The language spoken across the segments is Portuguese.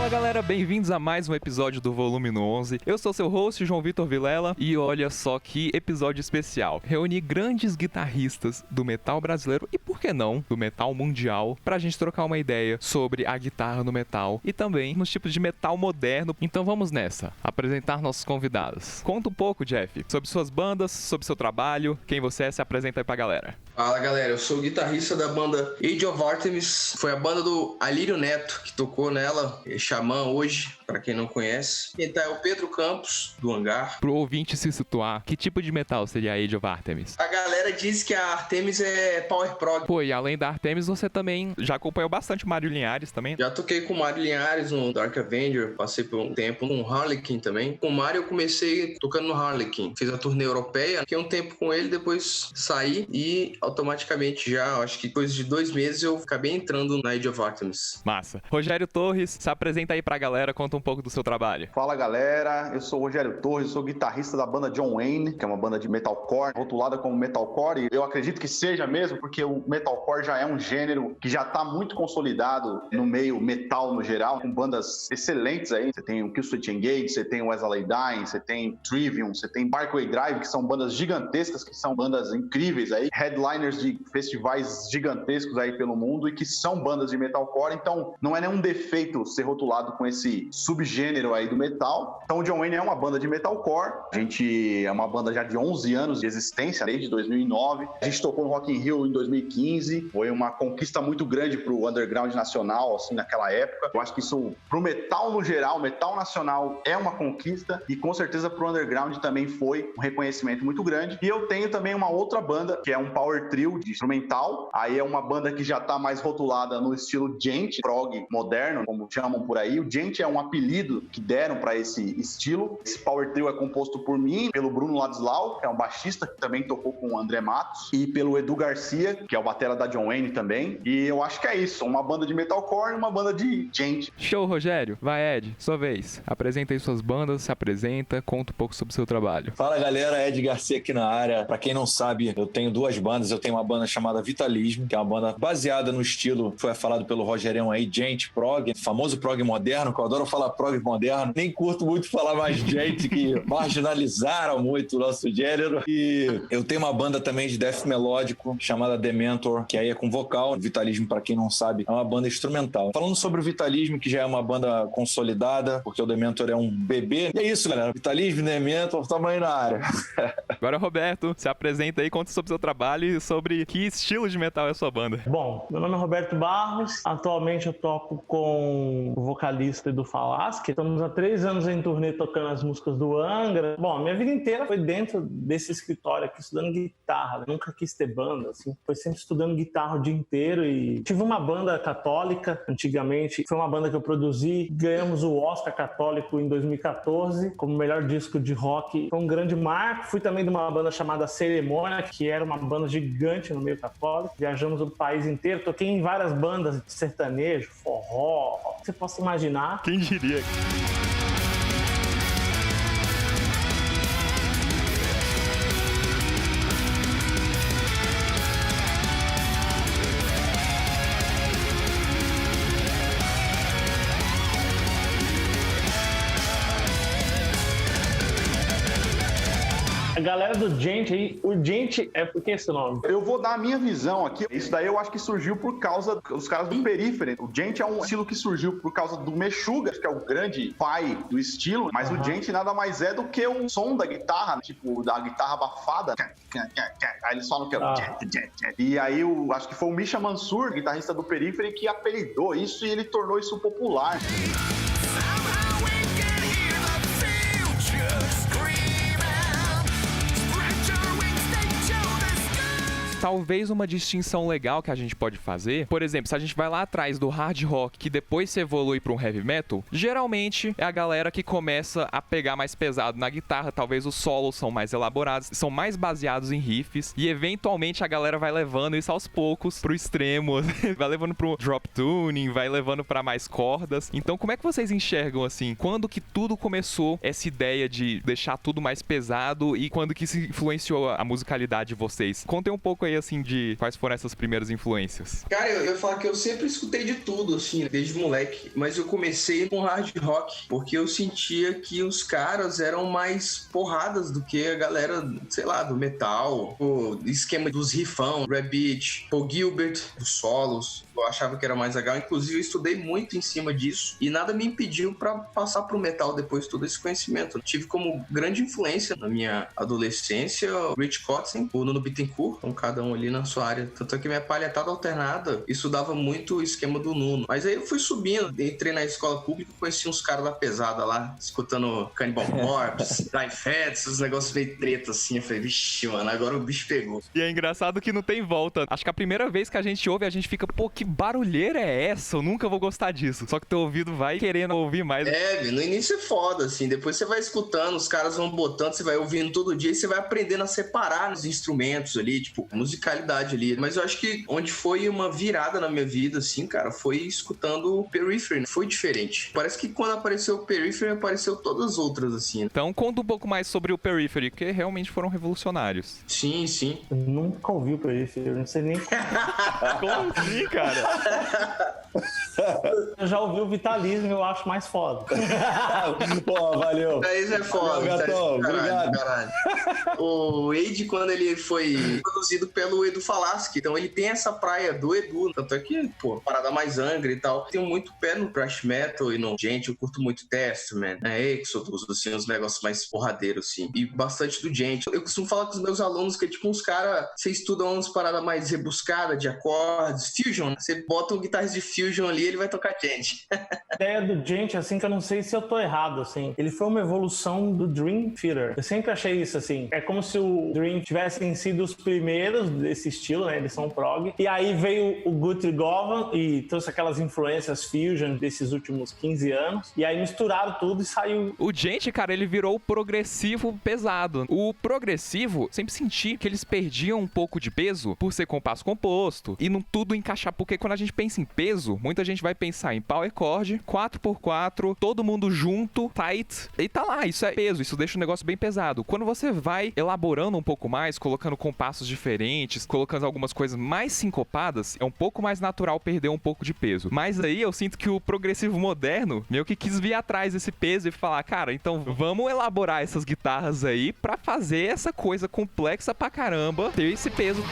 Fala galera, bem-vindos a mais um episódio do Volume no 11. Eu sou seu host, João Vitor Vilela, e olha só que episódio especial. Reuni grandes guitarristas do metal brasileiro e, por que não, do metal mundial, pra gente trocar uma ideia sobre a guitarra no metal e também nos tipos de metal moderno. Então vamos nessa, apresentar nossos convidados. Conta um pouco, Jeff, sobre suas bandas, sobre seu trabalho, quem você é, se apresenta aí pra galera. Fala galera, eu sou o guitarrista da banda Age of Artemis, foi a banda do Alírio Neto que tocou nela, Xamã hoje, pra quem não conhece. Quem tá é o Pedro Campos, do Hangar. Pro ouvinte se situar, que tipo de metal seria a Age of Artemis? A galera diz que a Artemis é Power Prog. Pô, e além da Artemis, você também já acompanhou bastante o Mário Linhares também? Já toquei com o Mário Linhares no Dark Avenger, passei por um tempo com o Harlequin também. Com o Mário eu comecei tocando no Harlequin, fiz a turnê europeia, fiquei um tempo com ele, depois saí e automaticamente já, acho que depois de 2 meses eu acabei entrando na Age of Artemis. Massa. Rogério Torres, se apresenta aí pra galera, conta um pouco do seu trabalho. Fala galera, eu sou o Rogério Torres, sou guitarrista da banda John Wayne, que é uma banda de metalcore, rotulada como metalcore, e eu acredito que seja mesmo, porque o metalcore já é um gênero que já tá muito consolidado no meio metal no geral, com bandas excelentes aí. Você tem o Killswitch Engage, você tem o Wesley Dying, você tem Trivium, você tem Parkway Drive, que são bandas gigantescas, que são bandas incríveis aí, headliners de festivais gigantescos aí pelo mundo e que são bandas de metalcore, então não é nenhum defeito ser rotulado com esse subgênero aí do metal. Então o John Wayne é uma banda de metalcore, a gente é uma banda já de 11 anos de existência, desde 2009, a gente tocou no Rock in Rio em 2015, foi uma conquista muito grande pro underground nacional, assim, naquela época. Eu acho que isso, pro metal no geral, metal nacional é uma conquista e com certeza pro underground também foi um reconhecimento muito grande. E eu tenho também uma outra banda, que é um power trio de instrumental, aí é uma banda que já tá mais rotulada no estilo djent, prog moderno, como chamam por aí. O djent é um apelido que deram para esse estilo. Esse power trio é composto por mim, pelo Bruno Ladislau, que é um baixista que também tocou com o André Matos, e pelo Edu Garcia, que é o batera da John Wayne também. E eu acho que é isso, uma banda de metalcore e uma banda de djent. Show, Rogério. Vai, Ed, sua vez. Apresenta aí suas bandas, se apresenta, conta um pouco sobre o seu trabalho. Fala galera, Ed Garcia aqui na área. Pra quem não sabe, eu tenho 2 bandas. Eu tenho uma banda chamada Vitalismo, que é uma banda baseada no estilo que foi falado pelo Rogerião aí, djent, prog, famoso prog moderno, que eu adoro falar prog moderno. Nem curto muito falar mais djent, que marginalizaram muito o nosso gênero. E eu tenho uma banda também de death melódico chamada Dementor, que aí é com vocal. Vitalismo, pra quem não sabe, é uma banda instrumental. Falando sobre o Vitalismo, que já é uma banda consolidada, porque o Dementor é um bebê. E é isso, galera. Vitalismo, Dementor, tamo aí na área. Agora, Roberto, se apresenta aí, conta sobre o seu trabalho e sobre que estilo de metal é a sua banda. Bom, meu nome é Roberto Barros, atualmente eu toco com o vocalista Edu Falaschi. Estamos há 3 anos em turnê tocando as músicas do Angra. Bom, a minha vida inteira foi dentro desse escritório aqui, estudando guitarra. Eu nunca quis ter banda, assim. Foi sempre estudando guitarra o dia inteiro e tive uma banda católica, antigamente. Foi uma banda que eu produzi. Ganhamos o Oscar Católico em 2014 como melhor disco de rock. Foi um grande marco. Fui também de uma banda chamada Cerimônia, que era uma banda gigante no meio católico. Viajamos o país inteiro. Toquei em várias bandas de sertanejo, forró, o que você possa imaginar. Quem diria? A galera do djent aí, o djent é por que esse nome? Eu vou dar a minha visão aqui. Isso daí eu acho que surgiu por causa dos caras do Periphery. O djent é um estilo que surgiu por causa do Meshuggah, que é o grande pai do estilo, mas o djent nada mais é do que um som da guitarra, tipo, da guitarra abafada. Aí eles falam que é o djent. E aí eu acho que foi o Misha Mansur, guitarrista do Periphery, que apelidou isso e ele tornou isso popular. Talvez uma distinção legal que a gente pode fazer, por exemplo, se a gente vai lá atrás do hard rock, que depois se evolui para um heavy metal, geralmente é a galera que começa a pegar mais pesado na guitarra, talvez os solos são mais elaborados, são mais baseados em riffs, e eventualmente a galera vai levando isso aos poucos pro extremo, vai levando pro drop tuning, vai levando para mais cordas. Então como é que vocês enxergam assim, quando que tudo começou essa ideia de deixar tudo mais pesado e quando que isso influenciou a musicalidade de vocês? Contem um pouco aí aí, assim, de quais foram essas primeiras influências. Cara, eu ia falar que eu sempre escutei de tudo, assim, desde moleque. Mas eu comecei com hard rock, porque eu sentia que os caras eram mais porradas do que a galera, sei lá, do metal, o esquema dos riffão, Rabbit, Paul Gilbert, os solos. Eu achava que era mais legal. Inclusive, eu estudei muito em cima disso e nada me impediu pra passar pro metal depois de todo esse conhecimento. Eu tive como grande influência na minha adolescência o Rich Kotzen, o Nuno Bittencourt, então cada um ali na sua área. Tanto é que minha palhetada alternada estudava muito o esquema do Nuno. Mas aí eu fui subindo, entrei na escola pública, conheci uns caras da pesada lá, escutando Cannibal Corpse, Die Fats, os negócios meio treta assim. Eu falei, vixe, mano, agora o bicho pegou. E é engraçado que não tem volta. Acho que a primeira vez que a gente ouve, a gente fica, pô, que barulheira é essa? Eu nunca vou gostar disso. Só que teu ouvido vai querendo ouvir mais. No início é foda, assim. Depois você vai escutando, os caras vão botando, você vai ouvindo todo dia e você vai aprendendo a separar os instrumentos ali, tipo, musicalidade ali. Mas eu acho que onde foi uma virada na minha vida, assim, cara, foi escutando o Periphery. Foi diferente. Parece que quando apareceu o Periphery, apareceu todas as outras, assim. Então conta um pouco mais sobre o Periphery, que realmente foram revolucionários. Sim, sim. Eu nunca ouvi o Periphery, eu não sei nem... Como assim, cara? Eu já ouvi o Vitalismo, eu acho mais foda. Pô, valeu. Isso é foda. Gatão, obrigado. Caralho. O Wade, quando ele foi produzido pelo Edu Falaschi, então ele tem essa praia do Edu, tanto é que, pô, parada mais Angra e tal. Tenho muito pé no thrash metal e no gente, eu curto muito Testament, Exodus, assim, uns negócios mais porradeiros, assim, e bastante do gente. Eu costumo falar com os meus alunos que é tipo uns caras, você estuda umas paradas mais rebuscadas de acordes, fusion, você bota um guitarrista de fusion ali, ele vai tocar gente. A ideia do gente, assim, que eu não sei se eu tô errado, assim, ele foi uma evolução do Dream Theater. Eu sempre achei isso, assim, é como se o Dream tivessem sido os primeiros desse estilo, né, eles são prog, e aí veio o Guthrie Govan e trouxe aquelas influências fusion desses últimos 15 anos, e aí misturaram tudo e saiu... O gente, cara, ele virou o progressivo pesado. O progressivo, sempre senti que eles perdiam um pouco de peso por ser compasso composto e não tudo encaixar, porque quando a gente pensa em peso, muita gente vai pensar em power chord, 4x4, todo mundo junto, tight, e tá lá, isso é peso, isso deixa o negócio bem pesado. Quando você vai elaborando um pouco mais, colocando compassos diferentes, colocando algumas coisas mais sincopadas, é um pouco mais natural perder um pouco de peso. Mas aí eu sinto que o progressivo moderno meio que quis vir atrás desse peso e falar, cara, então vamos elaborar essas guitarras aí pra fazer essa coisa complexa pra caramba, ter esse peso.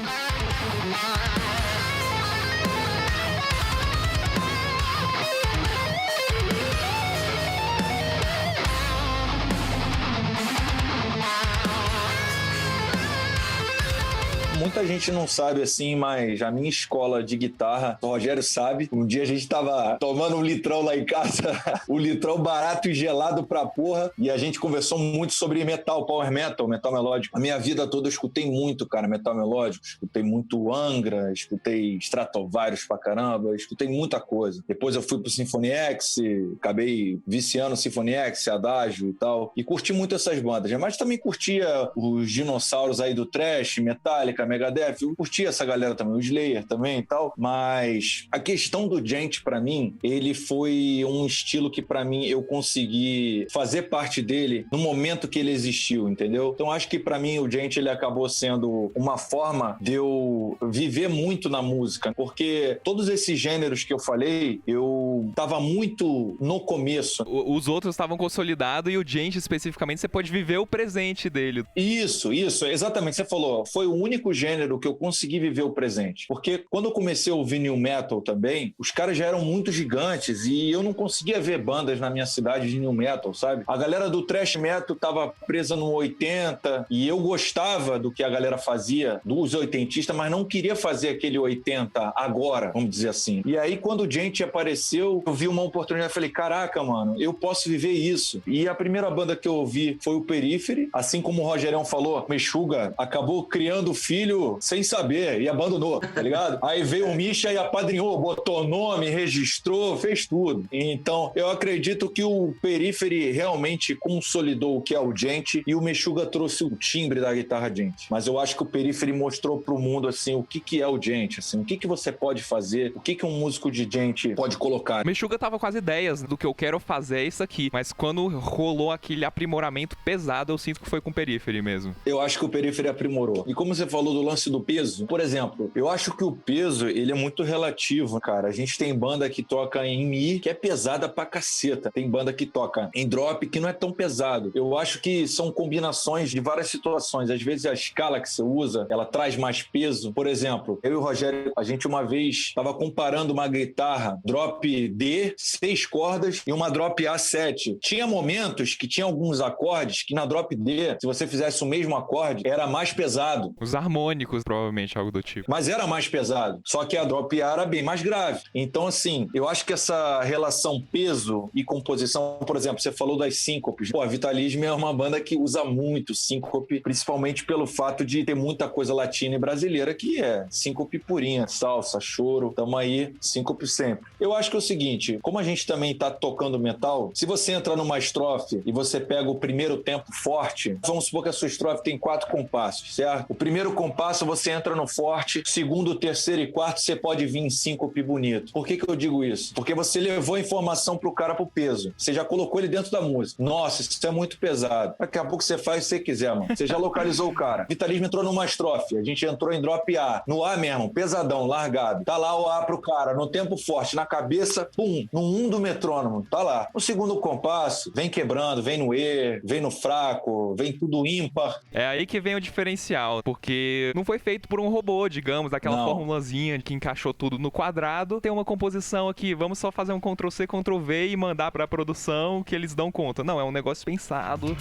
Muita gente não sabe assim, mas a minha escola de guitarra, o Rogério sabe, um dia a gente tava tomando um litrão lá em casa, um litrão barato e gelado pra porra, e a gente conversou muito sobre metal, power metal, metal melódico. A minha vida toda eu escutei muito, cara, metal melódico, escutei muito Angra, escutei Stratovarius pra caramba, escutei muita coisa. Depois eu fui pro Symphony X, acabei viciando Symphony X, Adagio e tal, e curti muito essas bandas, mas também curtia os dinossauros aí do thrash, Metallica, Megadeth, eu curtia essa galera também, o Slayer também e tal, mas a questão do Djent pra mim, ele foi um estilo que pra mim eu consegui fazer parte dele no momento que ele existiu, entendeu? Então acho que pra mim o Djent ele acabou sendo uma forma de eu viver muito na música, porque todos esses gêneros que eu falei, eu tava muito no começo. Os outros estavam consolidados e o Djent especificamente você pode viver o presente dele. Isso, exatamente, você falou, foi o único gênero que eu consegui viver o presente. Porque quando eu comecei a ouvir new metal também, os caras já eram muito gigantes e eu não conseguia ver bandas na minha cidade de new metal, sabe? A galera do thrash metal tava presa no 80 e eu gostava do que a galera fazia, dos oitentistas, mas não queria fazer aquele 80 agora, vamos dizer assim. E aí, quando o Djent apareceu, eu vi uma oportunidade e falei, caraca, mano, eu posso viver isso. E a primeira banda que eu ouvi foi o Periphery, assim como o Rogerão falou, Meshuggah acabou criando o filho sem saber e abandonou, tá ligado? Aí veio o Misha e apadrinhou, botou nome, registrou, fez tudo. Então, eu acredito que o Periphery realmente consolidou o que é o Djent e o Meshuggah trouxe o timbre da guitarra Djent. Mas eu acho que o Periphery mostrou pro mundo, assim, o que é o Djent, assim, o que você pode fazer, o que um músico de Djent pode colocar cara. Meshuggah tava com as ideias do que eu quero fazer é isso aqui, mas quando rolou aquele aprimoramento pesado, eu sinto que foi com o Periphery mesmo. Eu acho que o Periphery aprimorou. E como você falou do lance do peso, por exemplo, eu acho que o peso, ele é muito relativo, cara. A gente tem banda que toca em Mi, que é pesada pra caceta. Tem banda que toca em drop, que não é tão pesado. Eu acho que são combinações de várias situações. Às vezes a escala que você usa, ela traz mais peso. Por exemplo, eu e o Rogério, a gente uma vez estava comparando uma guitarra drop D, 6 cordas, e uma drop A7. Tinha momentos que tinha alguns acordes que na drop D, se você fizesse o mesmo acorde, era mais pesado. Os harmônicos, provavelmente, algo do tipo. Mas era mais pesado. Só que a drop A era bem mais grave. Então, assim, eu acho que essa relação peso e composição, por exemplo, você falou das síncopes. Pô, a Vitalism é uma banda que usa muito síncope, principalmente pelo fato de ter muita coisa latina e brasileira, que é síncope purinha, salsa, choro. Tamo aí, síncope sempre. Eu acho que é o seguinte, como a gente também tá tocando metal, se você entra numa estrofe e você pega o primeiro tempo forte, vamos supor que a sua estrofe tem 4 compassos, certo? O primeiro compasso você entra no forte, segundo, terceiro e quarto você pode vir em síncope bonito. Por que eu digo isso? Porque você levou a informação pro cara pro peso. Você já colocou ele dentro da música. Nossa, isso é muito pesado. Daqui a pouco você faz o que você quiser, mano. Você já localizou o cara. Vitalismo entrou numa estrofe, a gente entrou em drop A. No A mesmo, pesadão, largado. Tá lá o A pro cara, no tempo forte, na cabeça, pum, no 1 do metrônomo. Tá lá. No segundo compasso, vem quebrando, vem no E, vem no fraco, vem tudo ímpar. É aí que vem o diferencial, porque não foi feito por um robô, digamos, aquela formulazinha que encaixou tudo no quadrado. Tem uma composição aqui, vamos só fazer um Ctrl+C, Ctrl+V e mandar pra produção que eles dão conta. Não, é um negócio pensado.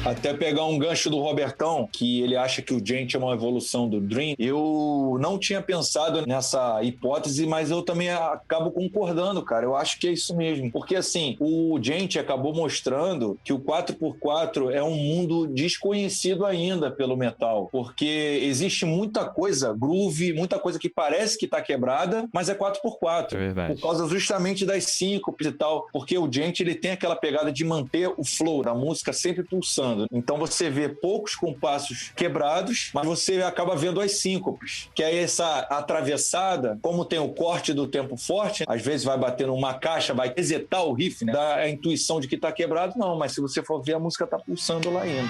Até pegar um gancho do Robertão, que ele acha que o Djent é uma evolução do Dream. Eu não tinha pensado nessa hipótese, mas eu também acabo concordando, cara. Eu acho que é isso mesmo. Porque, assim, o Djent acabou mostrando que o 4x4 é um mundo desconhecido ainda pelo metal. Porque existe muita coisa, groove, muita coisa que parece que tá quebrada, mas é 4x4. É verdade. Por causa justamente das síncopes e tal. Porque o Djent, ele tem aquela pegada de manter o flow da música sempre pulsando. Então você vê poucos compassos quebrados, mas você acaba vendo as síncopes, que é essa atravessada, como tem o corte do tempo forte, às vezes vai bater numa caixa, vai resetar o riff, né? Dá a intuição de que tá quebrado, não, mas se você for ver, a música tá pulsando lá ainda.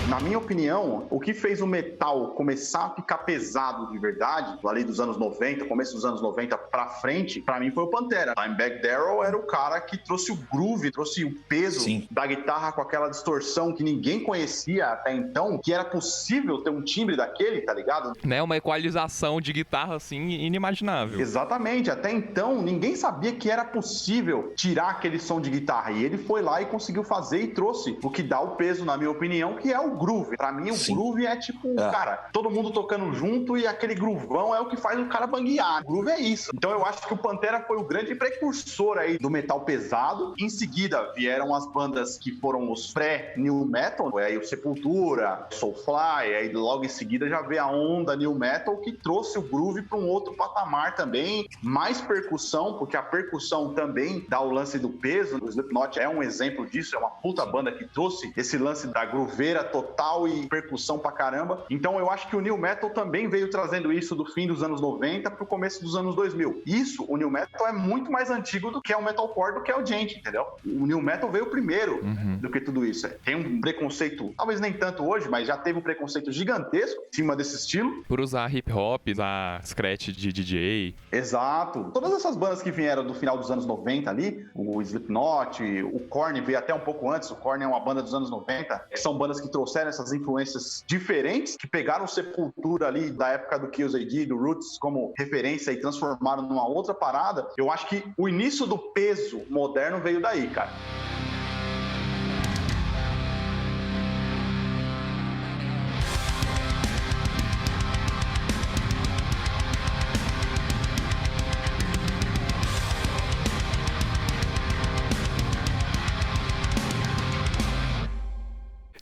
Na minha opinião, o que fez o metal começar a ficar pesado de verdade, ali dos anos 90, começo dos anos 90 pra frente, pra mim foi o Pantera. Dimebag Darrell era o cara que trouxe o groove, trouxe o peso Sim. da guitarra com aquela distorção que ninguém conhecia até então, que era possível ter um timbre daquele, tá ligado? Né, uma equalização de guitarra, assim, inimaginável. Exatamente, até então ninguém sabia que era possível tirar aquele som de guitarra, e ele foi lá e conseguiu fazer e trouxe o que dá o peso, na minha opinião, que é o groove. Pra mim, o Sim. groove é tipo, cara, todo mundo tocando junto e aquele groovão é o que faz o cara banguear. O groove é isso. Então eu acho que o Pantera foi o grande precursor aí do metal pesado. Em seguida vieram as bandas que foram os pré-new metal, aí o Sepultura, Soulfly, aí logo em seguida já veio a onda new metal que trouxe o groove para um outro patamar também, mais percussão, porque a percussão também dá o lance do peso. O Slipknot é um exemplo disso, é uma puta banda que trouxe esse lance da grooveira total e percussão pra caramba. Então eu acho que o new metal também veio trazendo isso do fim dos anos 90 pro começo dos anos 2000. Isso, o new metal é muito mais antigo do que é o metalcore, do que é o Djent, entendeu? O new metal veio primeiro do que tudo isso. Tem um preconceito, talvez nem tanto hoje, mas já teve um preconceito gigantesco em cima desse estilo. Por usar hip hop, usar scratch de DJ. Exato. Todas essas bandas que vieram do final dos anos 90 ali, o Slipknot, o Korn veio até um pouco antes, o Korn é uma banda dos anos 90, que são bandas que trouxeram essas influências diferentes, que pegaram Sepultura ali da época do Kills AD, do Roots, como referência e transformaram numa outra parada. Eu acho que o início do peso moderno veio daí, cara.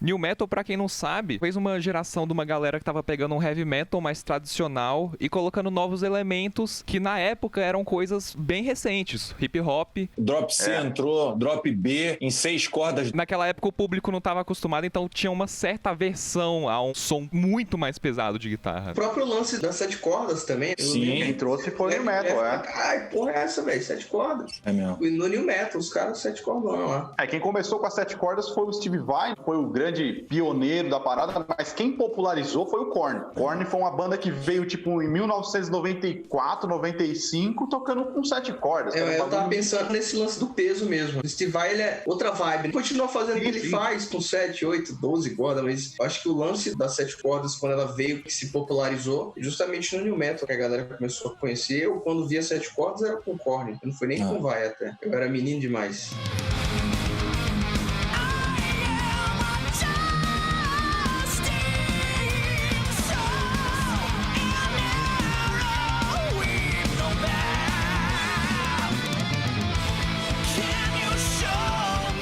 New Metal, pra quem não sabe, fez uma geração de uma galera que tava pegando um heavy metal mais tradicional e colocando novos elementos que na época eram coisas bem recentes. Hip hop. Drop C entrou, drop B em 6 cordas. Naquela época o público não tava acostumado, então tinha uma certa aversão a um som muito mais pesado de guitarra. O próprio lance das 7 cordas também. Sim. Quem trouxe foi o New Metal, Ai, porra é essa, velho? 7 cordas. É mesmo. E no New Metal, os caras 7 cordas lá. Quem começou com as 7 cordas foi o Steve Vai, foi o grande pioneiro da parada, mas quem popularizou foi o Korn. Korn foi uma banda que veio, tipo, em 1994, 95, tocando com 7 cordas. Eu tava pensando nesse lance do peso mesmo. O Steve Vai, ele é outra vibe. Ele continua fazendo o que ele faz com 7, 8, 12 cordas, mas eu acho que o lance das 7 cordas, quando ela veio, que se popularizou, justamente no New Metal, que a galera começou a conhecer. Eu, quando via 7 cordas, era com o Korn. Eu não foi nem com o Vai até. Eu era menino demais.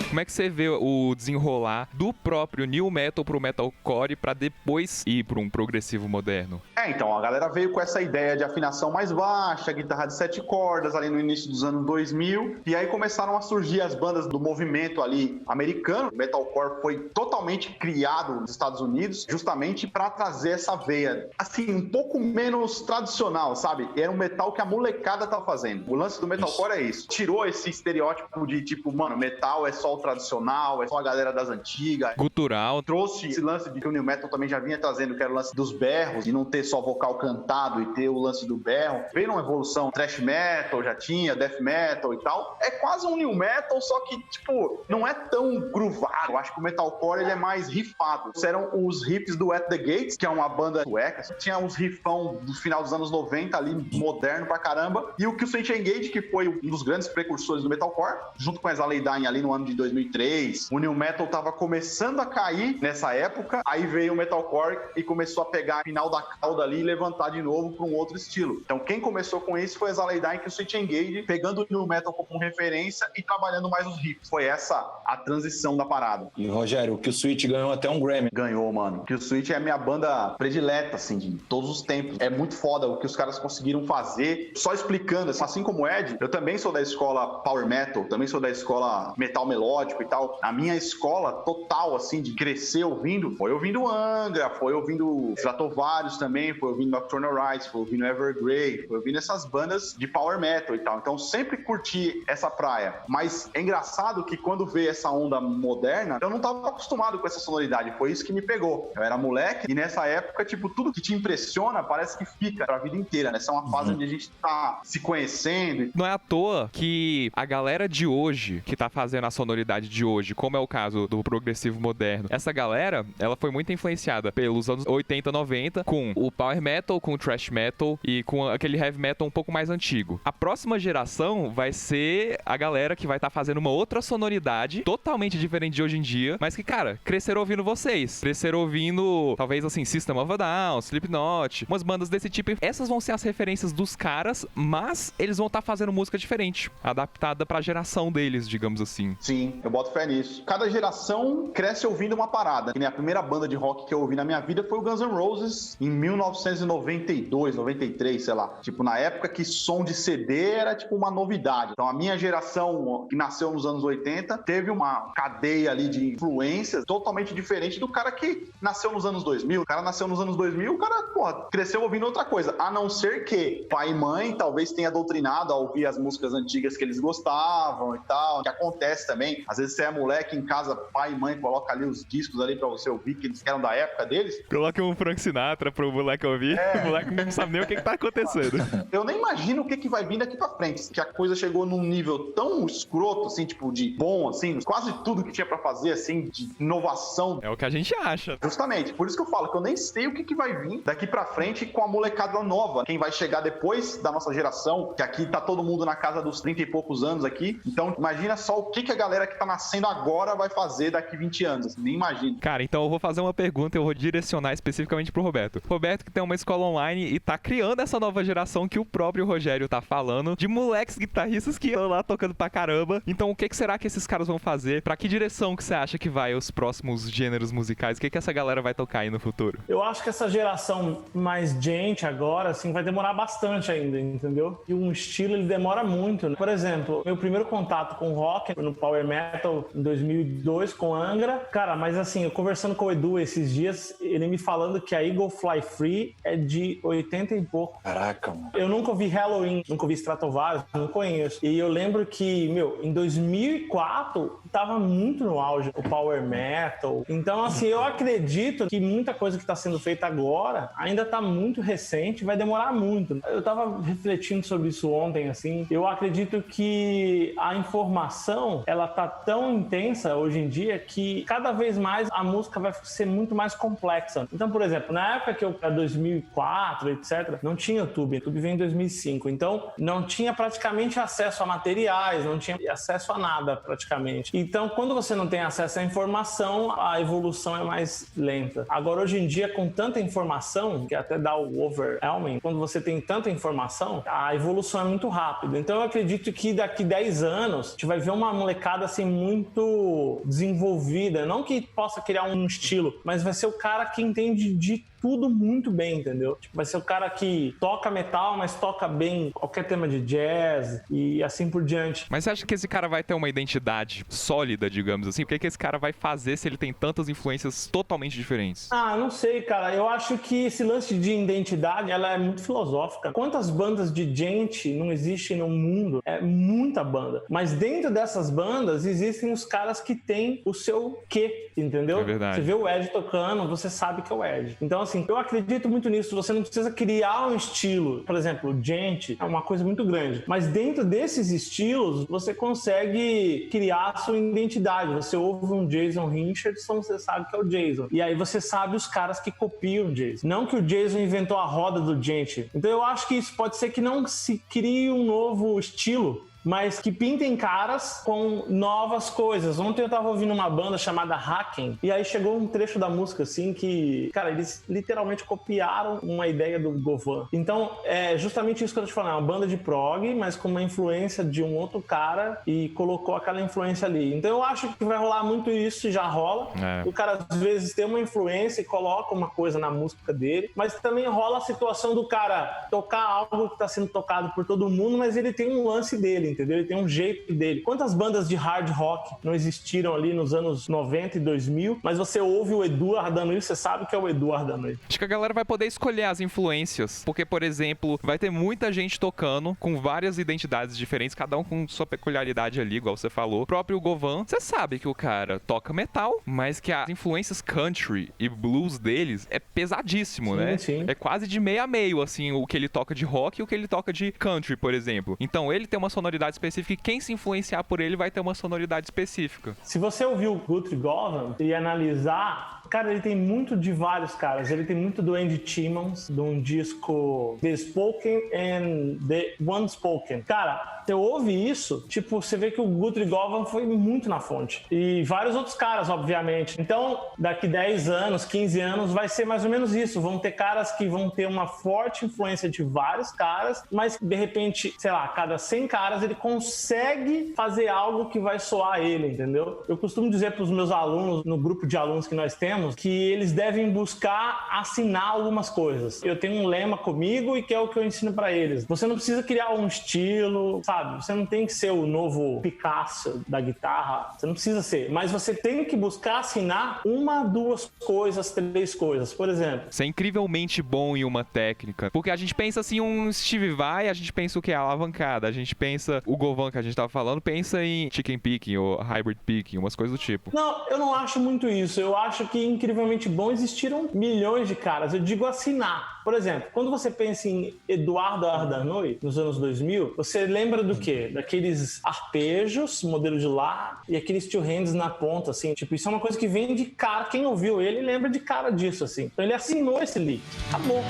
Como é que você vê o desenrolar do próprio New Metal pro Metalcore pra depois ir pra um progressivo moderno? Então, a galera veio com essa ideia de afinação mais baixa, guitarra de 7 cordas ali no início dos anos 2000, e aí começaram a surgir as bandas do movimento ali americano. O Metalcore foi totalmente criado nos Estados Unidos justamente para trazer essa veia, assim, um pouco menos tradicional, sabe? Era um metal que a molecada tá fazendo. O lance do Metalcore é isso. Tirou esse estereótipo de tipo, mano, metal é só o tradicional, é só a galera das antigas. Cultural. Trouxe esse lance de que o New Metal também já vinha trazendo, que era o lance dos berros, de não ter só vocal cantado e ter o lance do berro. Veio uma evolução, thrash metal já tinha, death metal e tal. É quase um New Metal, só que, tipo, não é tão groovado. Eu acho que o Metalcore, ele é mais riffado. Eram os riffs do At The Gates, que é uma banda sueca. Tinha uns riffão do final dos anos 90 ali, moderno pra caramba. E o Killswitch Engage, que foi um dos grandes precursores do Metalcore, junto com a Exaleidine ali no ano de 2003. O New Metal tava começando a cair nessa época, aí veio o Metalcore e começou a pegar o final da cauda ali e levantar de novo para um outro estilo. Então quem começou com isso foi a Exaleidine e o Switch Engage, pegando o New Metal como referência e trabalhando mais os riffs. Foi essa a transição da parada. E Rogério, o Killswitch ganhou até um Grammy. Ganhou, mano. Killswitch é a minha banda predileta, assim, de todos os tempos. É muito foda o que os caras conseguiram fazer. Só explicando, assim como o Ed, eu também sou da escola Power Metal, também sou da escola Metal Melódico e tal. A minha escola total, assim, de crescer ouvindo, foi ouvindo Angra, foi ouvindo Stratovarius também, foi ouvindo Nocturnal Rites, foi ouvindo Evergrey, foi ouvindo essas bandas de Power Metal e tal. Então sempre curti essa praia. Mas é engraçado que quando veio essa onda moderna, eu não tava acostumado com essa sonoridade. Foi isso que me pegou. Eu era moleque e nessa época, tipo, tudo que te impressiona parece que fica pra vida inteira, né? Essa é uma fase onde a gente tá se conhecendo. Não é à toa que a galera de hoje, que tá fazendo a sonoridade de hoje, como é o caso do progressivo moderno, essa galera, ela foi muito influenciada pelos anos 80, 90, com o power metal, com o thrash metal e com aquele heavy metal um pouco mais antigo. A próxima geração vai ser a galera que vai estar fazendo uma outra sonoridade totalmente diferente de hoje em dia, mas que, cara, cresceram ouvindo vocês. Cresceram ouvindo, talvez assim, System of a Down, Slipknot, umas bandas desse tipo. Essas vão ser as referências dos caras, mas eles vão estar fazendo música diferente, adaptada pra geração deles, digamos assim. Sim, eu boto fé nisso. Cada geração cresce ouvindo uma parada. A primeira banda de rock que eu ouvi na minha vida foi o Guns N' Roses em 1992, 93, sei lá. Tipo, na época que som de CD era tipo uma novidade. Então a minha geração, que nasceu nos anos 80, teve uma cadeia ali de influências totalmente diferente do cara que nasceu nos anos 2000. O cara nasceu nos anos 2000, o cara, porra, cresceu ouvindo outra coisa. A não ser que pai e mãe talvez tenha doutrinado a ouvir as músicas antigas que eles gostavam e tal. Que acontece também. Às vezes você é moleque em casa, pai e mãe coloca ali os discos ali pra você ouvir, que eles eram da época deles. Coloca um Frank Sinatra pro moleque ouvir, o moleque não sabe nem o que tá acontecendo. Eu nem imagino o que vai vir daqui pra frente, que a coisa chegou num nível tão escroto, assim, tipo, de bom, assim, quase tudo que tinha pra fazer, assim, de inovação. É o que a gente acha. Justamente, por isso que eu falo que eu nem sei o que vai vir daqui pra frente com a molecada nova, quem vai chegar depois da nossa geração, que aqui tá todo mundo na casa dos 30 e poucos anos aqui, então imagina só o que a galera que tá nascendo agora vai fazer daqui 20 anos, assim, nem imagino. Cara, então eu vou fazer uma pergunta e eu vou direcionar especificamente pro Roberto. Roberto que tem uma escola online e tá criando essa nova geração que o próprio Rogério tá falando, de moleques guitarristas que estão lá tocando pra caramba. Então o que será que esses caras vão fazer? Pra que direção que você acha que vai os próximos gêneros musicais? O que essa galera vai tocar aí no futuro? Eu acho que essa geração mais gente agora, assim, vai demorar bastante ainda, entendeu? E um estilo, ele demora muito, né? Por exemplo, meu primeiro contato com rock no Power Metal em 2002 com Angra. Cara, mas assim, eu conversando com o Edu esses dias, ele me falando que a Eagle Fly Free é de 80 e pouco. Caraca, mano. Eu nunca ouvi Halloween, nunca ouvi Stratovarius, não conheço. E eu lembro que, em 2004 tava muito no auge o Power Metal. Então, assim, eu acredito que muita coisa que tá sendo feita agora ainda tá muito recente, vai demorar muito. Eu tava refletindo sobre isso ontem, assim. Eu acredito que a informação, ela tá tão intensa hoje em dia que cada vez mais a música vai ser muito mais complexa. Então, por exemplo, na época que eu, 2004, etc., não tinha YouTube. YouTube veio em 2005. Então, não tinha praticamente acesso a materiais, não tinha acesso a nada, praticamente. Então, quando você não tem acesso à informação, a evolução é mais lenta. Agora, hoje em dia, com tanta informação, que até dá o overwhelming, quando você tem tanta informação, a evolução é muito rápida. Então, eu acredito que daqui 10 anos, a gente vai ver uma molecada, assim, muito desenvolvida. Não que possa criar um estilo, mas vai ser o cara que entende de tudo muito bem, entendeu? Tipo, vai ser o cara que toca metal, mas toca bem qualquer tema de jazz e assim por diante. Mas você acha que esse cara vai ter uma identidade sólida, digamos assim? O que esse cara vai fazer se ele tem tantas influências totalmente diferentes? Ah, não sei, cara. Eu acho que esse lance de identidade, ela é muito filosófica. Quantas bandas de gente não existem no mundo? É muita banda. Mas dentro dessas bandas, existem os caras que têm o seu quê, entendeu? É verdade. Você vê o Ed tocando, você sabe que é o Ed. Então, assim, eu acredito muito nisso. Você não precisa criar um estilo. Por exemplo, o gente é uma coisa muito grande. Mas dentro desses estilos, você consegue criar a sua identidade. Você ouve um Jason Richardson, você sabe que é o Jason. E aí você sabe os caras que copiam o Jason. Não que o Jason inventou a roda do gente. Então eu acho que isso pode ser que não se crie um novo estilo, mas que pintem caras com novas coisas. Ontem eu tava ouvindo uma banda chamada Haken, e aí chegou um trecho da música, assim, que, cara, eles literalmente copiaram uma ideia do Govan. Então, é justamente isso que eu tô te falando, é uma banda de prog, mas com uma influência de um outro cara, e colocou aquela influência ali. Então eu acho que vai rolar muito isso, e já rola. O cara, às vezes, tem uma influência e coloca uma coisa na música dele, mas também rola a situação do cara tocar algo que tá sendo tocado por todo mundo, mas ele tem um lance dele, entendeu? Ele tem um jeito dele. Quantas bandas de hard rock não existiram ali nos anos 90 e 2000, mas você ouve o Edu Ardanui, você sabe que é o Edu Ardanui. Acho que a galera vai poder escolher as influências, porque, por exemplo, vai ter muita gente tocando com várias identidades diferentes, cada um com sua peculiaridade ali, igual você falou. O próprio Govan, você sabe que o cara toca metal, mas que as influências country e blues deles é pesadíssimo, Sim, né? sim. É quase de meio a meio, assim, o que ele toca de rock e o que ele toca de country, por exemplo. Então, ele tem uma sonoridade específica e quem se influenciar por ele vai ter uma sonoridade específica. Se você ouvir o Guthrie Govan e analisar, cara, ele tem muito de vários caras. Ele tem muito do Andy Timmons, de um disco The Spoken and The Unspoken. Cara, você ouve isso, tipo, você vê que o Guthrie Govan foi muito na fonte. E vários outros caras, obviamente. Então, daqui 10 anos, 15 anos, vai ser mais ou menos isso. Vão ter caras que vão ter uma forte influência de vários caras, mas, de repente, sei lá, cada 100 caras, ele consegue fazer algo que vai soar ele, entendeu? Eu costumo dizer para os meus alunos, no grupo de alunos que nós temos, que eles devem buscar assinar algumas coisas. Eu tenho um lema comigo e que é o que eu ensino para eles. Você não precisa criar um estilo, sabe? Você não tem que ser o novo Picasso da guitarra. Você não precisa ser. Mas você tem que buscar assinar 1, 2 coisas, 3 coisas. Por exemplo, Ser incrivelmente bom em uma técnica. Porque a gente pensa assim, um Steve Vai, a gente pensa o que é alavancada. A gente pensa, o Govan que a gente tava falando, pensa em chicken picking ou hybrid picking, umas coisas do tipo. não, eu não acho muito isso. Eu acho que incrivelmente bom existiram milhões de caras. Eu digo assinar. Por exemplo, quando você pensa em Eduardo Ardanui, nos anos 2000, você lembra do quê? Daqueles arpejos, modelo de Lá, e aqueles two hands na ponta, assim. Tipo, isso é uma coisa que vem de cara. Quem ouviu ele lembra de cara disso, assim. Então ele assinou esse lick. Acabou.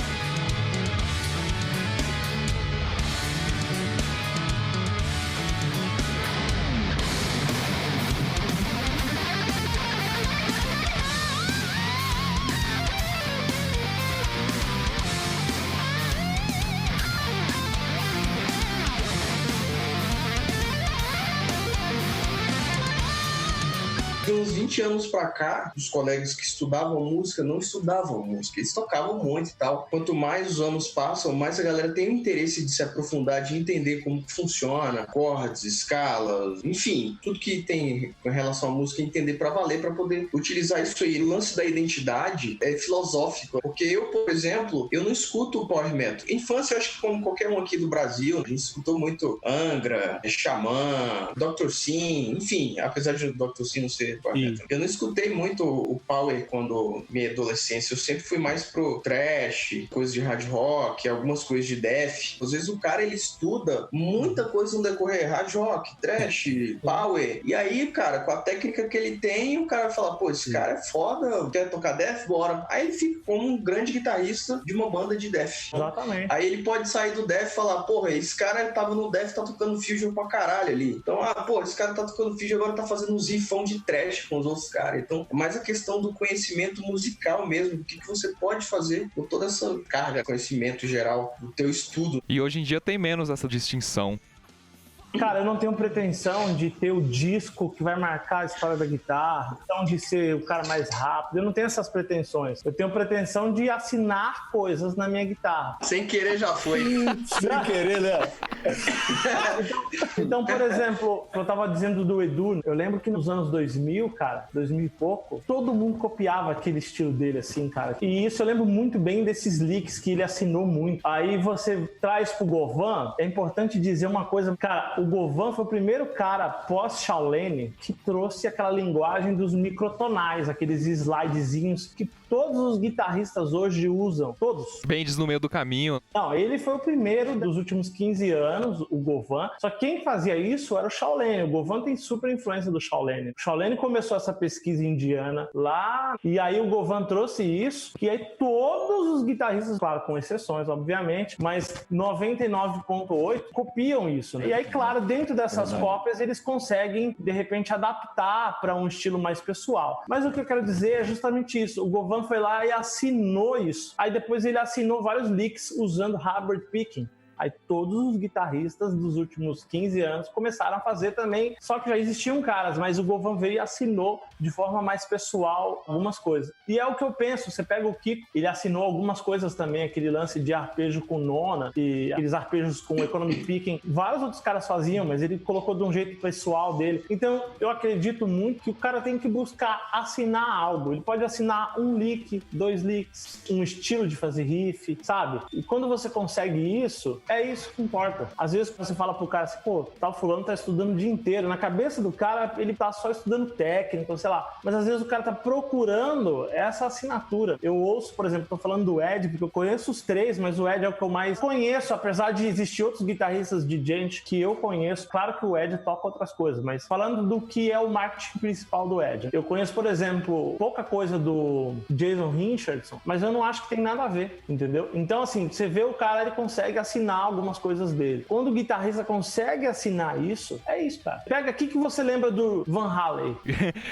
uns 20 anos pra cá, os colegas que estudavam música não estudavam música, eles tocavam muito e tal. Quanto mais os anos passam, mais a galera tem o interesse de se aprofundar, de entender como funciona, acordes, escalas, enfim, tudo que tem em relação à música, entender pra valer, pra poder utilizar isso aí. O lance da identidade é filosófico, porque eu, por exemplo, eu não escuto power metal. Infância, eu acho que como qualquer um aqui do Brasil, a gente escutou muito Angra, Xamã, Dr. Sim, enfim, apesar de Dr. Sim não ser power metal. Eu não escutei muito o power quando minha adolescência, eu sempre fui mais pro thrash, coisas de hard rock, algumas coisas de death. Às vezes o cara, ele estuda muita coisa no decorrer, hard rock, thrash, power, e aí, cara, com a técnica que ele tem, o cara fala, pô, esse cara é foda, quer tocar death? Bora. Aí ele fica como um grande guitarrista de uma banda de death. Exatamente. Aí ele pode sair do death e falar, porra, esse cara tava no death, tá tocando fusion pra caralho ali. Então, pô, esse cara tá tocando fusion, agora tá fazendo uns riffão de trash com os outros caras. Então, é mais a questão do conhecimento musical mesmo, do que você pode fazer com toda essa carga, conhecimento geral do teu estudo. E hoje em dia tem menos essa distinção. Cara, eu não tenho pretensão de ter o disco que vai marcar a história da guitarra, então de ser o cara mais rápido. Eu não tenho essas pretensões. Eu tenho pretensão de assinar coisas na minha guitarra. Sem querer já foi. Sem querer, né? Então, por exemplo, eu tava dizendo do Edu, eu lembro que nos anos 2000, cara, 2000 e pouco, todo mundo copiava aquele estilo dele, assim, cara. E isso eu lembro muito bem desses leaks que ele assinou muito. Aí você traz pro Govan, é importante dizer uma coisa, cara, o Govan foi o primeiro cara pós-Shaolin que trouxe aquela linguagem dos microtonais, aqueles slidezinhos que todos os guitarristas hoje usam, todos. Bends no meio do caminho. Não, ele foi o primeiro dos últimos 15 anos, o Govan. Só que quem fazia isso era o Shaolin. O Govan tem super influência do Shaolin. O Shaolin começou essa pesquisa indiana lá, e aí o Govan trouxe isso, e aí todos os guitarristas, claro, com exceções, obviamente, mas 99,8% copiam isso, né? E aí, claro, dentro dessas cópias, eles conseguem, de repente, adaptar para um estilo mais pessoal. Mas o que eu quero dizer é justamente isso. O Govan foi lá e assinou isso. Aí depois ele assinou vários leaks usando hardware picking. Aí todos os guitarristas dos últimos 15 anos começaram a fazer também, só que já existiam caras, mas o Govan veio e assinou de forma mais pessoal algumas coisas. E é o que eu penso, você pega o Kiko, ele assinou algumas coisas também, aquele lance de arpejo com nona, e aqueles arpejos com economy picking, vários outros caras faziam, mas ele colocou de um jeito pessoal dele. Então eu acredito muito que o cara tem que buscar assinar algo, ele pode assinar um lick, 2 licks, um estilo de fazer riff, sabe? E quando você consegue isso, é isso que importa. Às vezes você fala pro cara assim, pô, tal fulano tá estudando o dia inteiro. Na cabeça do cara, ele tá só estudando técnico, sei lá. Mas às vezes o cara tá procurando essa assinatura. Eu ouço, por exemplo, tô falando do Ed, porque eu conheço os 3, mas o Ed é o que eu mais conheço, apesar de existir outros guitarristas de gente que eu conheço. Claro que o Ed toca outras coisas, mas falando do que é o marketing principal do Ed. Eu conheço, por exemplo, pouca coisa do Jason Richardson, mas eu não acho que tem nada a ver, entendeu? Então, assim, você vê o cara, ele consegue assinar algumas coisas dele. Quando o guitarrista consegue assinar isso, é isso, cara. Pega aqui que você lembra do Van Halen.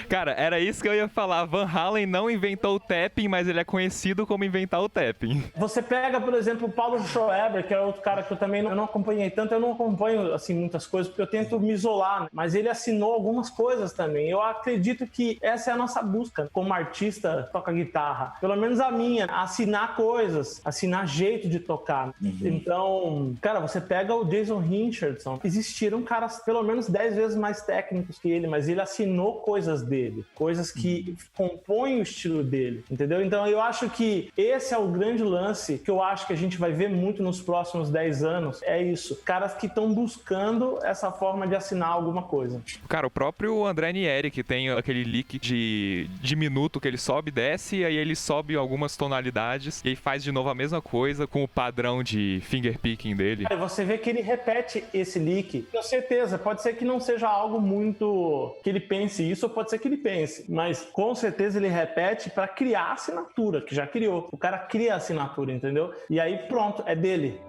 Cara, era isso que eu ia falar. Van Halen não inventou o tapping, mas ele é conhecido como inventar o tapping. Você pega, por exemplo, o Paulo Schoeber, que é outro cara que eu também não acompanhei tanto. Eu não acompanho, assim, muitas coisas, porque eu tento me isolar, né? Mas ele assinou algumas coisas também. Eu acredito que essa é a nossa busca como artista toca guitarra. Pelo menos a minha, assinar coisas, assinar jeito de tocar. Então, cara, você pega o Jason Richardson, existiram caras pelo menos 10 vezes mais técnicos que ele, mas ele assinou coisas dele, coisas que compõem o estilo dele, entendeu? Então eu acho que esse é o grande lance que eu acho que a gente vai ver muito nos próximos 10 anos, é isso, caras que estão buscando essa forma de assinar alguma coisa. Cara, o próprio André Nieri, que tem aquele leak de minuto que ele sobe e desce, e aí ele sobe algumas tonalidades e aí faz de novo a mesma coisa com o padrão de fingerpicking dele. E você vê que ele repete esse leak. Com certeza, pode ser que não seja algo muito que ele pense isso, ou pode ser que ele pense, mas com certeza ele repete para criar a assinatura, que já criou. O cara cria a assinatura, entendeu? E aí pronto, é dele.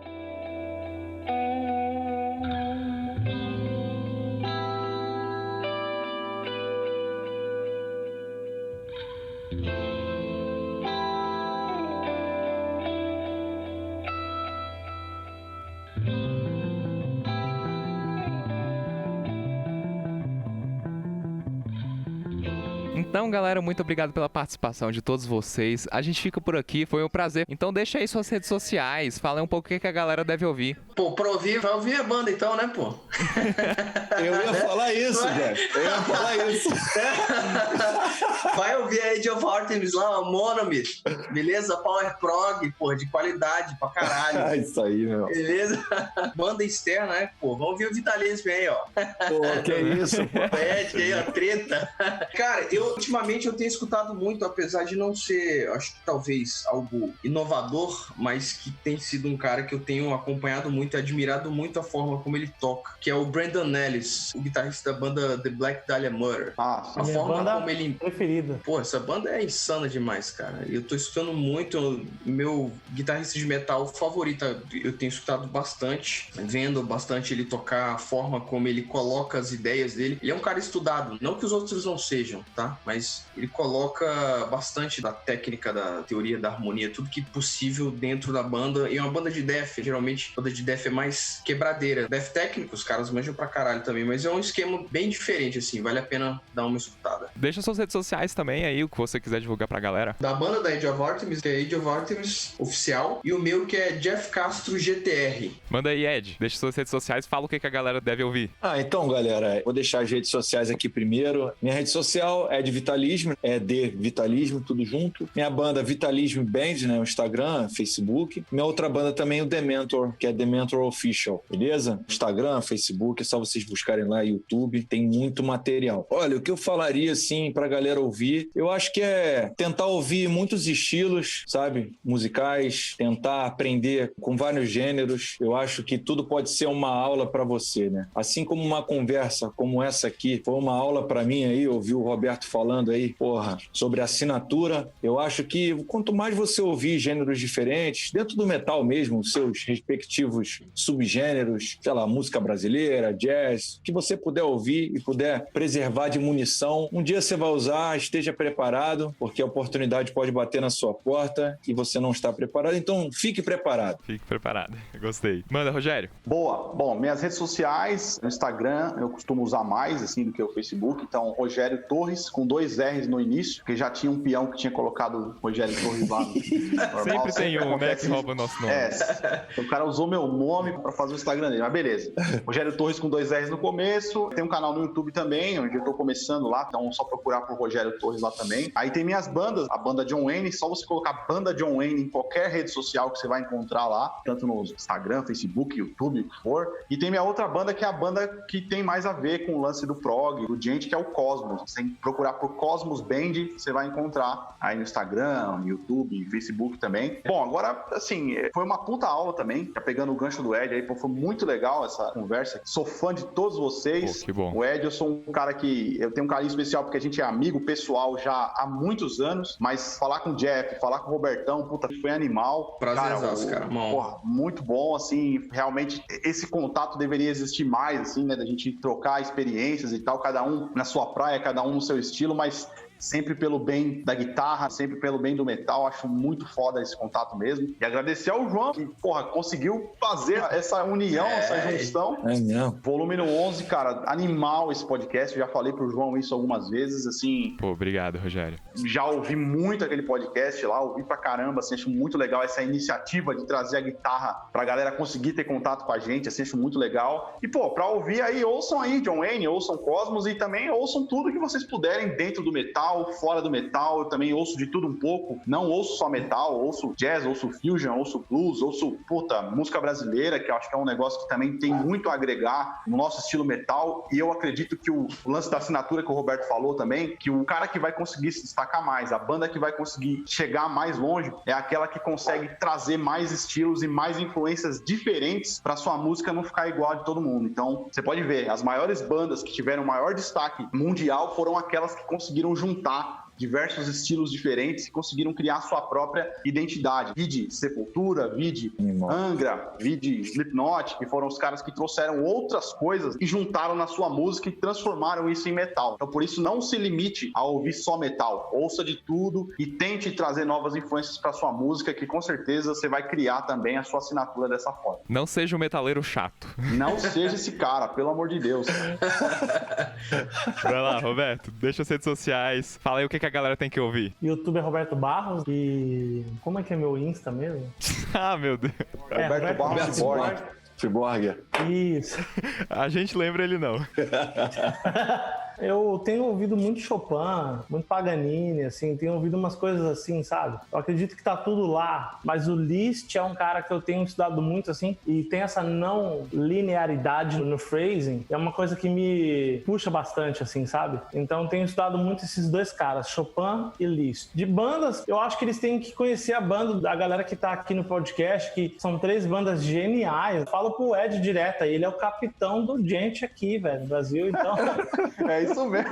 Então, galera, muito obrigado pela participação de todos vocês. A gente fica por aqui, foi um prazer. Então deixa aí suas redes sociais, fala um pouco o que a galera deve ouvir. Pô, pra ouvir, vai ouvir a banda então, né, pô? Eu ia falar isso, velho. Eu ia falar isso. Vai ouvir a Age of Artemis lá, Monomyth, beleza? Power Prog, pô, de qualidade pra caralho. Isso aí, meu. Beleza? Banda externa, né, pô? Vamos ouvir o Vitalismo aí, ó. Pô, que isso, pô. Poética aí, ó, treta. Cara, ultimamente eu tenho escutado muito, apesar de não ser, acho que talvez algo inovador, mas que tem sido um cara que eu tenho acompanhado muito e admirado muito a forma como ele toca, que é o Brandon Ellis, o guitarrista da banda The Black Dahlia Murder. Ah, A minha forma banda como ele... preferida. Pô, essa banda é insana demais, cara. Eu tô escutando muito, meu guitarrista de metal favorito, eu tenho escutado bastante, vendo bastante ele tocar, a forma como ele coloca as ideias dele. Ele é um cara estudado, não que os outros não sejam, tá? Mas ele coloca bastante da técnica, da teoria da harmonia, tudo que possível dentro da banda. E é uma banda de death, geralmente a banda de death é mais quebradeira. Death técnico, os caras manjam pra caralho também, mas é um esquema bem diferente, assim, vale a pena dar uma escutada. Deixa suas redes sociais também aí, o que você quiser divulgar pra galera. Da banda da Age of Artemis, que é Age of Artemis oficial, e o meu que é Jeff Castro GTR. Manda aí, Ed. Deixa suas redes sociais, fala o que a galera deve ouvir. Então, galera, vou deixar as redes sociais aqui primeiro. Minha rede social é de Vitalismo, é de Vitalismo, tudo junto. Minha banda Vitalismo Band, né, o Instagram, Facebook. Minha outra banda também, o Dementor, que é Dementor Official, beleza? Instagram, Facebook, é só vocês buscarem lá, YouTube, tem muito material. Olha, o que eu falaria, assim, pra galera ouvir, eu acho que é tentar ouvir muitos estilos, sabe, musicais, tentar aprender com vários gêneros. Eu acho que tudo pode ser uma aula pra você, né? Assim como uma conversa como essa aqui foi uma aula pra mim aí, ouvir o Roberto falando aí, sobre assinatura. Eu acho que quanto mais você ouvir gêneros diferentes, dentro do metal mesmo, seus respectivos subgêneros, sei lá, música brasileira, jazz, o que você puder ouvir e puder preservar de munição, um dia você vai usar, esteja preparado, porque a oportunidade pode bater na sua porta e você não está preparado, então fique preparado. Fique preparado. Gostei. Manda, Rogério. boa. Bom, minhas redes sociais, no Instagram, eu costumo usar mais, assim, do que o Facebook. Então, Rogério Torres, com 2 R's no início, porque já tinha um peão que tinha colocado Rogério Torres lá no normal. Sempre tem um, né, que isso. rouba o nosso nome. O cara usou meu nome pra fazer o Instagram dele, mas beleza. Rogério Torres com 2 R's no começo. Tem um canal no YouTube também, onde eu tô começando lá, então é só procurar por Rogério Torres lá também. Aí tem minhas bandas, a banda John Wayne, só você colocar banda John Wayne em qualquer rede social que você vai encontrar lá, tanto no Instagram, Facebook, YouTube, o que for. E tem minha outra banda, que é a banda que tem mais a ver com o lance do prog, do gente, que é o Cosmos. Você tem que procurar por Cosmos Band, você vai encontrar aí no Instagram, no YouTube, Facebook também. Bom, agora, assim, foi uma puta aula também, tá pegando o gancho do Ed aí, pô, foi muito legal essa conversa. Sou fã de todos vocês. Pô, que bom. O Ed, eu sou um cara que eu tenho um carinho especial porque a gente é amigo pessoal já há muitos anos, mas falar com o Jeff, falar com o Robertão, puta, foi animal. Prazerzaço, cara. Porra, muito bom, assim, realmente esse contato deveria existir mais, assim, né, da gente trocar experiências e tal, cada um na sua praia, cada um no seu estilo, mas sempre pelo bem da guitarra, sempre pelo bem do metal. Acho muito foda esse contato mesmo. E agradecer ao João, que, porra, conseguiu fazer essa união, essa junção. É mesmo. Volume no 11, cara, animal esse podcast. Eu já falei pro João isso algumas vezes, assim. Pô, obrigado, Rogério. Já ouvi muito aquele podcast lá, ouvi pra caramba, assim, acho muito legal essa iniciativa de trazer a guitarra pra galera conseguir ter contato com a gente, assim, acho muito legal. E, pô, pra ouvir aí, ouçam aí John Wayne, ouçam Cosmos e também ouçam tudo que vocês puderem dentro do metal, fora do metal. Eu também ouço de tudo um pouco, não ouço só metal, ouço jazz, ouço fusion, ouço blues, ouço, música brasileira, que eu acho que é um negócio que também tem muito a agregar no nosso estilo metal. E eu acredito que o lance da assinatura que o Roberto falou também, que o cara que vai conseguir se destacar mais, a banda que vai conseguir chegar mais longe, é aquela que consegue trazer mais estilos e mais influências diferentes para sua música não ficar igual a de todo mundo. Então, você pode ver, as maiores bandas que tiveram maior destaque mundial foram aquelas que conseguiram juntar diversos estilos diferentes e conseguiram criar sua própria identidade. Vide Sepultura, vide Angra, vide Slipknot, que foram os caras que trouxeram outras coisas e juntaram na sua música e transformaram isso em metal. Então, por isso, não se limite a ouvir só metal. Ouça de tudo e tente trazer novas influências para sua música, que com certeza você vai criar também a sua assinatura dessa forma. Não seja um metaleiro chato. Não seja esse cara, pelo amor de Deus. Vai lá, Roberto, deixa as redes sociais, fala aí o que a galera tem que ouvir. YouTube é Roberto Barros e... Como é que é meu Insta mesmo? Ah, meu Deus. Roberto Barros Cyborg. Isso. A gente lembra ele não. Eu tenho ouvido muito Chopin, muito Paganini, assim, tenho ouvido umas coisas assim, sabe? Eu acredito que tá tudo lá, mas o Liszt é um cara que eu tenho estudado muito, assim, e tem essa não linearidade no phrasing, é uma coisa que me puxa bastante, assim, sabe? Então tenho estudado muito esses dois caras, Chopin e Liszt. De bandas, eu acho que eles têm que conhecer a banda da galera que tá aqui no podcast, que são 3 bandas geniais. Falo pro Ed direto, ele é o capitão do Gente aqui, velho, no Brasil, então... É isso mesmo.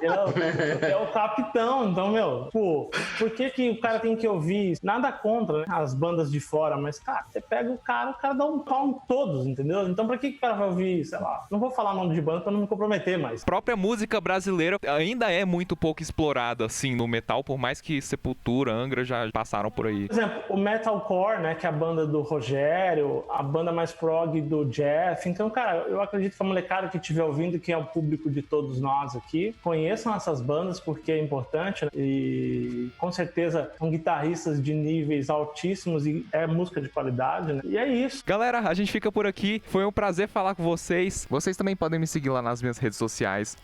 É o capitão, então, meu, pô, por que o cara tem que ouvir isso? Nada contra, né, as bandas de fora, mas, cara, você pega o cara dá um pau em todos, entendeu? Então, pra que o cara vai ouvir, sei lá, não vou falar nome de banda pra não me comprometer, mas... A própria música brasileira ainda é muito pouco explorada, assim, no metal, por mais que Sepultura, Angra já passaram por aí. Por exemplo, o Metalcore, né, que é a banda do Rogério, a banda mais prog do Jeff, então, cara, eu acredito que a molecada que estiver ouvindo, que é o público de todos nós aqui, conheçam essas bandas porque é importante, né? E com certeza são guitarristas de níveis altíssimos e é música de qualidade, né? E é isso. Galera, a gente fica por aqui. Foi um prazer falar com vocês. Vocês também podem me seguir lá nas minhas redes sociais,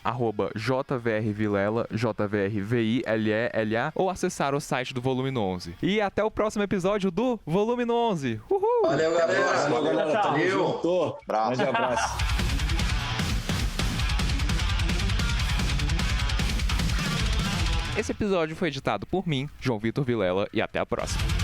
@JVRVilela, JVRVILELA, ou acessar o site do Volume 11. E até o próximo episódio do Volume 11. Uhul! Valeu, galera. Valeu, galera. Tamo Valeu. junto. Grande abraço. Esse episódio foi editado por mim, João Vitor Vilela, e até a próxima.